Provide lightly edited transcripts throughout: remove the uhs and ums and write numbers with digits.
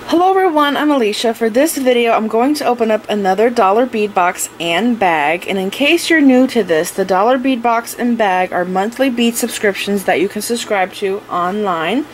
Hello everyone, I'm Alicia. For this video, I'm going to open up another dollar bead box and bag. And in case you're new to this, the dollar bead box and bag are monthly bead subscriptions that you can subscribe to online.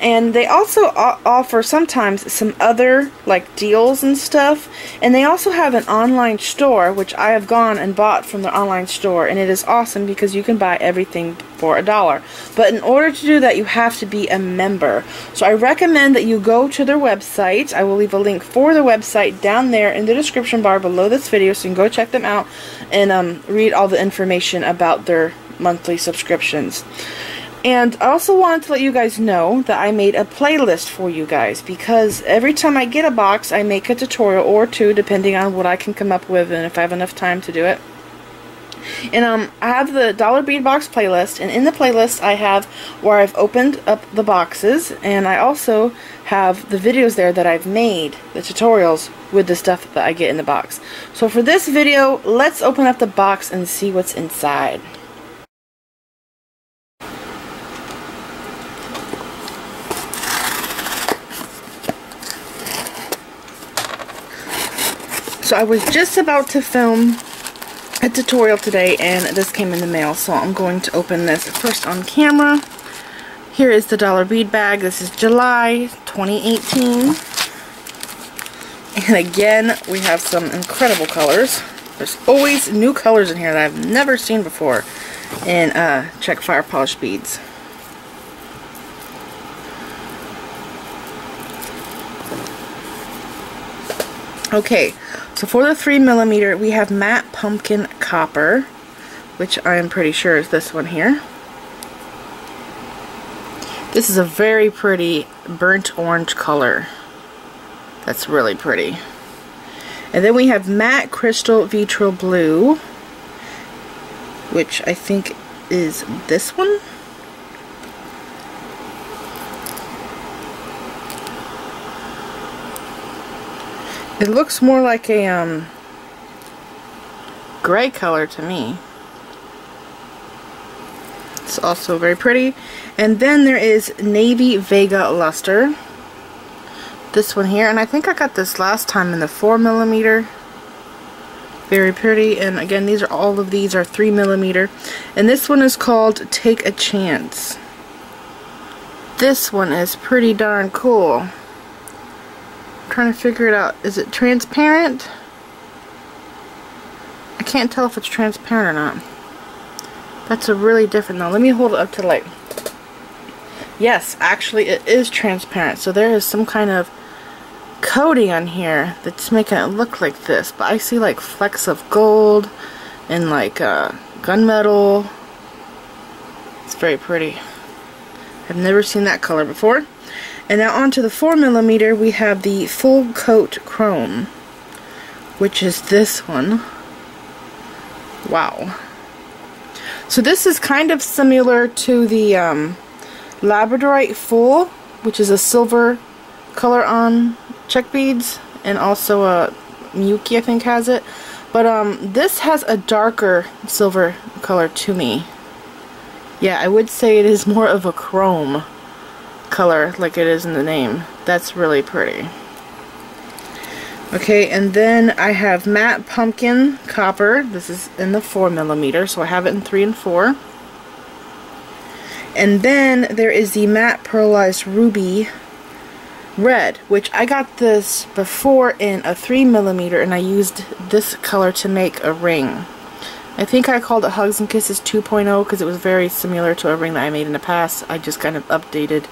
And they also offer sometimes some other like deals and stuff. And they also have an online store, which I have gone and bought from their online store. And it is awesome because you can buy everything for $1. But in order to do that, you have to be a member. So I recommend that you go to their website. I will leave a link for the website down there in the description bar below this video, so you can go check them out and read all the information about their monthly subscriptions. And I also wanted to let you guys know that I made a playlist for you guys, because every time I get a box, I make a tutorial or two, depending on what I can come up with and if I have enough time to do it. And I have the dollar bead box playlist, and in the playlist I have where I've opened up the boxes, and I also have the videos there that I've made, the tutorials with the stuff that I get in the box. So for this video, let's open up the box and see what's inside. So I was just about to film a tutorial today and this came in the mail, so I'm going to open this first on camera. Here is the dollar bead bag. This is July 2018. And again, we have some incredible colors. There's always new colors in here that I've never seen before in Czech fire polish beads. Okay, so for the 3mm, we have matte pumpkin copper, which I am pretty sure is this one here. This is a very pretty burnt orange color. That's really pretty. And then we have matte crystal vitro blue, which I think is this one. It looks more like a gray color to me. It's also very pretty. And then there is Navy Vega Luster. This one here, and I think I got this last time in the 4mm. Very pretty. And again, all of these are 3mm. And this one is called Take a Chance. This one is pretty darn cool. Trying to figure it out. Is it transparent? I can't tell if it's transparent or not. That's a really different though. Let me hold it up to the light. Yes, actually it is transparent. So there is some kind of coating on here that's making it look like this. But I see like flecks of gold and like gunmetal. It's very pretty. I've never seen that color before. And now onto the 4mm, we have the full coat chrome, which is this one. Wow. So this is kind of similar to the Labradorite full, which is a silver color on Czech beads, and also Miyuki I think has it. But this has a darker silver color to me. Yeah, I would say it is more of a chrome color like it is in the name. That's really pretty. Okay, and then I have matte pumpkin copper. This is in the 4mm, so I have it in 3 and 4. And then there is the matte pearlized ruby red, which I got this before in a 3mm, and I used this color to make a ring. I think I called it Hugs and Kisses 2.0 because it was very similar to a ring that I made in the past. I just kind of updated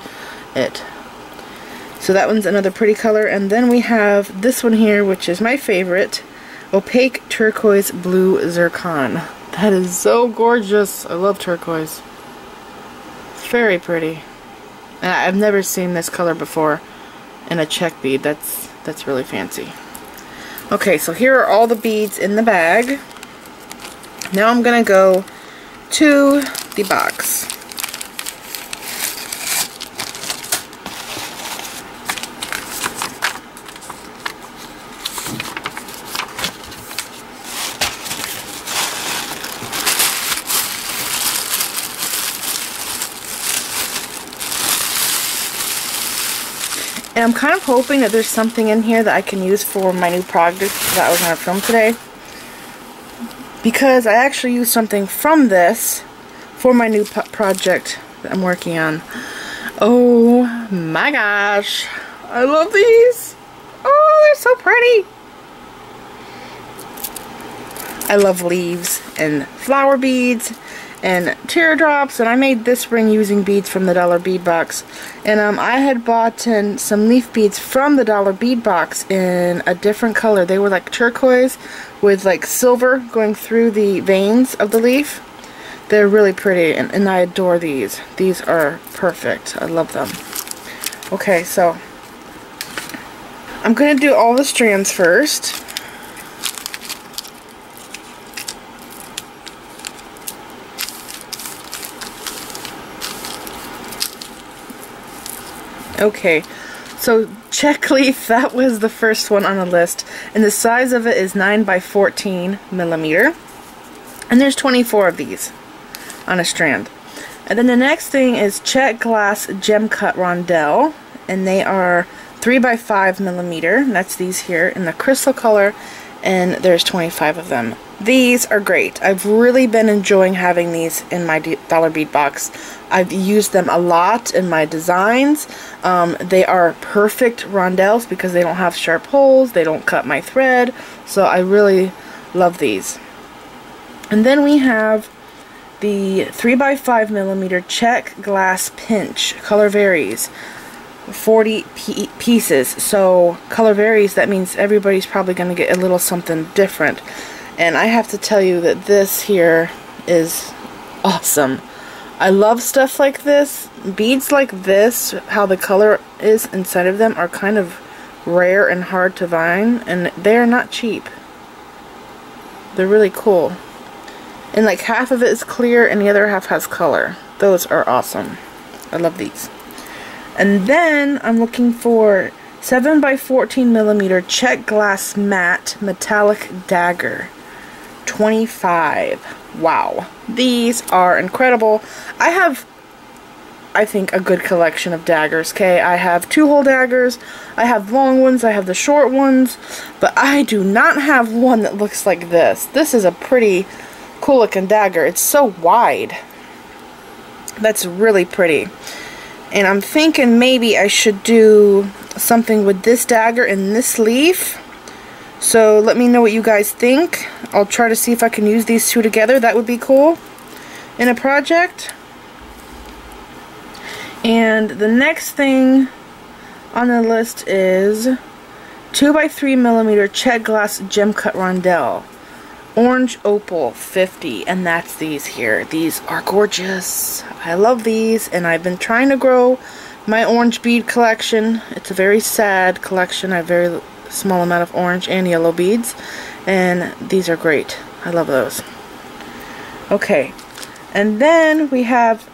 it. So that one's another pretty color. And then we have this one here, which is my favorite, opaque turquoise blue zircon. That is so gorgeous. I love turquoise. It's very pretty. And I've never seen this color before in a Czech bead. That's really fancy. Okay, so here are all the beads in the bag. Now I'm gonna go to the box. And I'm kind of hoping that there's something in here that I can use for my new project that I was going to film today. Because I actually used something from this for my new project that I'm working on. Oh my gosh. I love these. Oh, they're so pretty. I love leaves and flower beads and teardrops, and I made this ring using beads from the Dollar Bead Box. And I had bought some leaf beads from the Dollar Bead Box in a different color. They were like turquoise with like silver going through the veins of the leaf. They're really pretty, and I adore these. These are perfect. I love them. Okay, so I'm going to do all the strands first. Okay, so check leaf, that was the first one on the list, and the size of it is 9 by 14 millimeter, and there's 24 of these on a strand. And then the next thing is check glass gem cut rondelle, and they are 3 by 5 millimeter, and that's these here in the crystal color, and there's 25 of them. These are great. I've really been enjoying having these in my Dollar Bead Box. I've used them a lot in my designs. They are perfect rondelles because they don't have sharp holes, they don't cut my thread, so I really love these. And then we have the 3 by 5 millimeter check glass pinch. Color varies. 40 pieces. So color varies, that means everybody's probably going to get a little something different. And I have to tell you that this here is awesome. I love stuff like this. Beads like this, how the color is inside of them, are kind of rare and hard to find, and they're not cheap. They're really cool. And like half of it is clear and the other half has color. Those are awesome. I love these. And then I'm looking for 7 by 14 millimeter check glass matte metallic dagger. 25. Wow. These are incredible. I have, I think, a good collection of daggers, okay? I have 2-hole daggers, I have long ones, I have the short ones, but I do not have one that looks like this. This is a pretty cool looking dagger. It's so wide. That's really pretty. And I'm thinking maybe I should do something with this dagger and this leaf. So let me know what you guys think. I'll try to see if I can use these two together. That would be cool in a project. And the next thing on the list is 2 by 3 millimeter check glass gem cut rondelle. Orange opal 50, and that's these here. These are gorgeous. I love these, and I've been trying to grow my orange bead collection. It's a very sad collection. I have a very small amount of orange and yellow beads, and these are great. I love those. Okay, and then we have,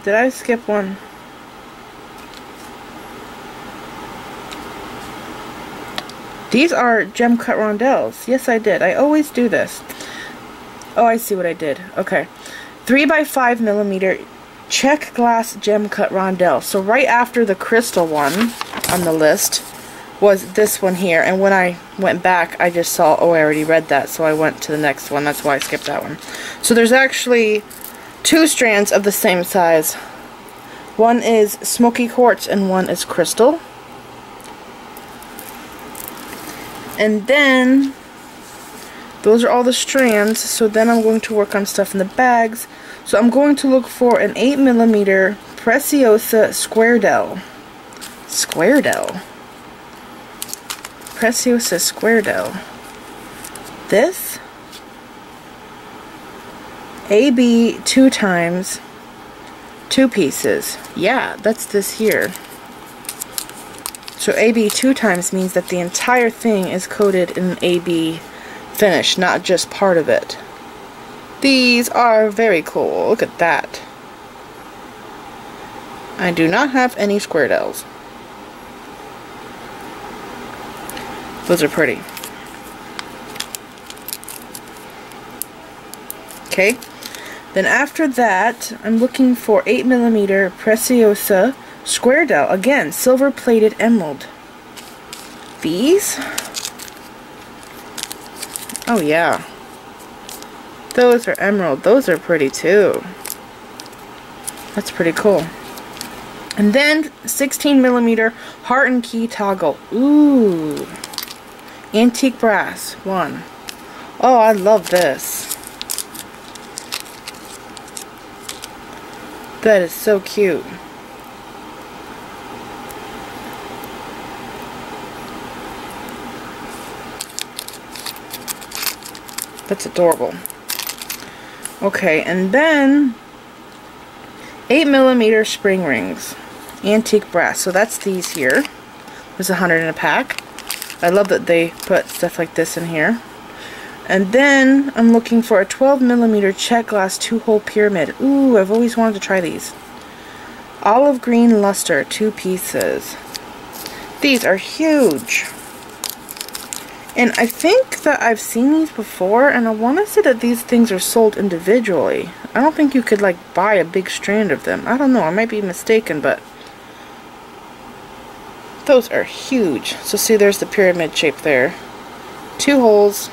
did I skip one? These are gem cut rondelles. Yes, I did. I always do this. Oh, I see what I did. Okay. 3 by 5 millimeter check glass gem cut rondelle. So right after the crystal one on the list was this one here. And when I went back, I just saw, oh, I already read that. So I went to the next one. That's why I skipped that one. So there's actually 2 strands of the same size. One is smoky quartz and one is crystal. And then, those are all the strands, so then I'm going to work on stuff in the bags. So I'm going to look for an 8 millimeter Preciosa square dell. Square dell? Preciosa square dell. This? AB 2 times, 2 pieces. Yeah, that's this here. So AB 2 times means that the entire thing is coated in an AB finish, not just part of it. These are very cool. Look at that. I do not have any square dells. Those are pretty. Okay. Then after that, I'm looking for 8 millimeter Preciosa Square dowel, again, silver plated emerald. These? Oh yeah. Those are emerald. Those are pretty too. That's pretty cool. And then 16mm heart and key toggle. Ooh. Antique brass. One. Oh, I love this. That is so cute. That's adorable. Okay, and then 8mm spring rings. Antique brass. So that's these here. There's 100 in a pack. I love that they put stuff like this in here. And then I'm looking for a 12mm check glass 2-hole pyramid. Ooh, I've always wanted to try these. Olive green luster, 2 pieces. These are huge. And I think that I've seen these before, and I want to say that these things are sold individually. I don't think you could like buy a big strand of them. I don't know, I might be mistaken, but those are huge. So see, there's the pyramid shape there. 2 holes.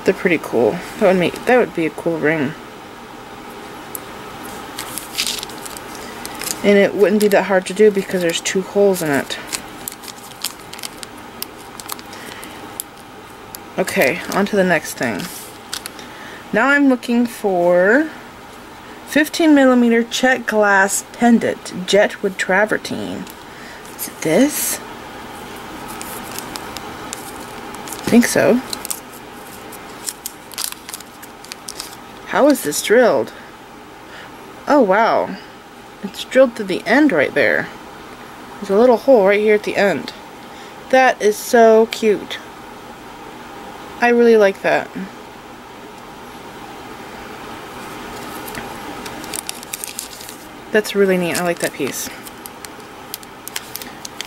They're pretty cool. That would be a cool ring. And it wouldn't be that hard to do because there's 2 holes in it. Okay, on to the next thing. Now I'm looking for 15mm check glass pendant, jetwood travertine. Is it this? I think so. How is this drilled? Oh wow. It's drilled to the end right there. There's a little hole right here at the end. That is so cute. I really like that. That's really neat. I like that piece.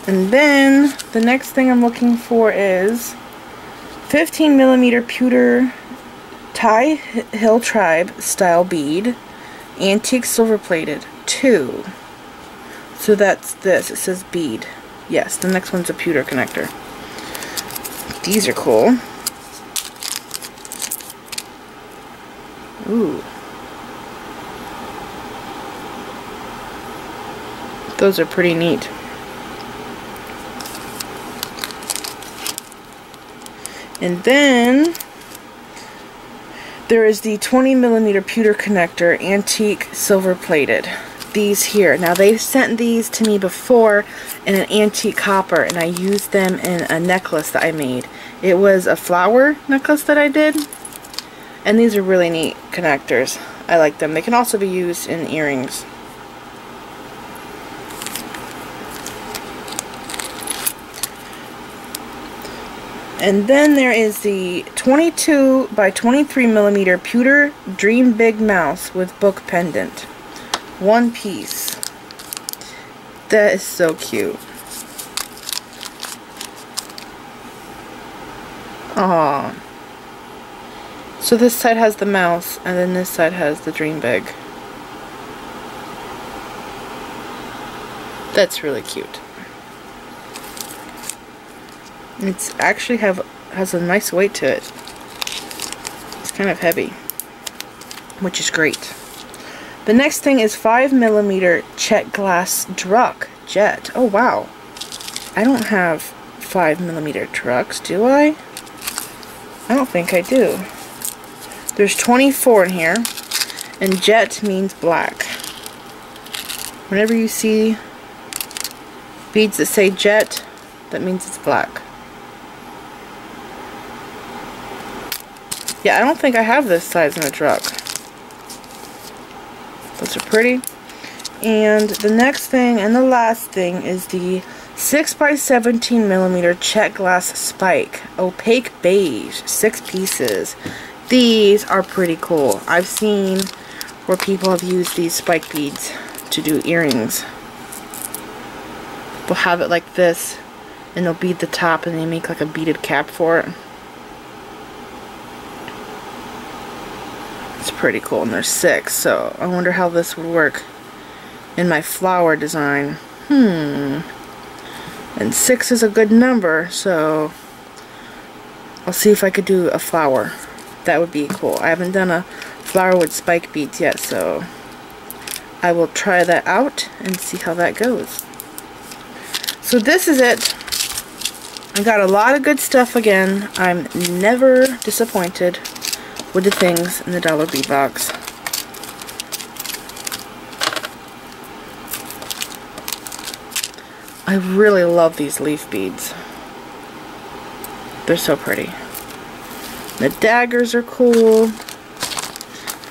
And then the next thing I'm looking for is 15mm pewter Thai Hill Tribe style bead, antique silver plated, 2. So that's this. It says bead. Yes, the next one's a pewter connector. These are cool. Ooh. Those are pretty neat. And then there is the 20mm pewter connector, antique silver plated. These here. Now they sent these to me before in an antique copper, and I used them in a necklace that I made. It was a flower necklace that I did. And these are really neat connectors. I like them. They can also be used in earrings. And then there is the 22 by 23mm pewter Dream Big Mouse with book pendant. 1 piece. That is so cute. Aww. So this side has the mouse, and then this side has the Dream Bag. That's really cute. It's actually has a nice weight to it. It's kind of heavy, which is great. The next thing is 5mm check glass Druck jet. Oh wow. I don't have 5mm trucks, do I? I don't think I do. There's 24 in here, and jet means black. Whenever you see beads that say jet, that means it's black. Yeah, I don't think I have this size in a truck. Those are pretty. And the next thing and the last thing is the 6 by 17mm check glass spike, opaque beige, 6 pieces. These are pretty cool. I've seen where people have used these spike beads to do earrings. They'll have it like this, and they'll bead the top, and they make like a beaded cap for it. It's pretty cool, and there's 6, so I wonder how this would work in my flower design. And 6 is a good number, so I'll see if I could do a flower. That would be cool. I haven't done a flower with spike beads yet, so I will try that out and see how that goes. So this is it. I got a lot of good stuff again. I'm never disappointed with the things in the dollar bead box. I really love these leaf beads. They're so pretty. The daggers are cool.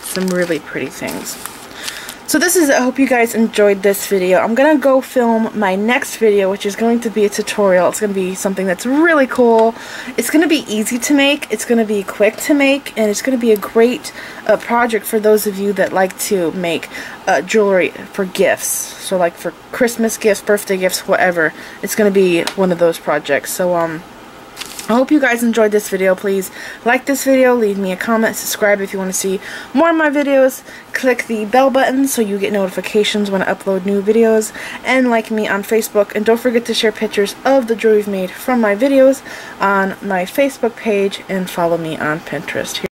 Some really pretty things. So this is it. I hope you guys enjoyed this video. I'm gonna go film my next video, which is going to be a tutorial. It's gonna be something that's really cool. It's gonna be easy to make, it's gonna be quick to make, and it's gonna be a great project for those of you that like to make jewelry for gifts. So like for Christmas gifts, birthday gifts, whatever. It's gonna be one of those projects. So I hope you guys enjoyed this video. Please like this video, leave me a comment, subscribe if you want to see more of my videos, click the bell button so you get notifications when I upload new videos, and like me on Facebook. And don't forget to share pictures of the jewelry you've made from my videos on my Facebook page, and follow me on Pinterest.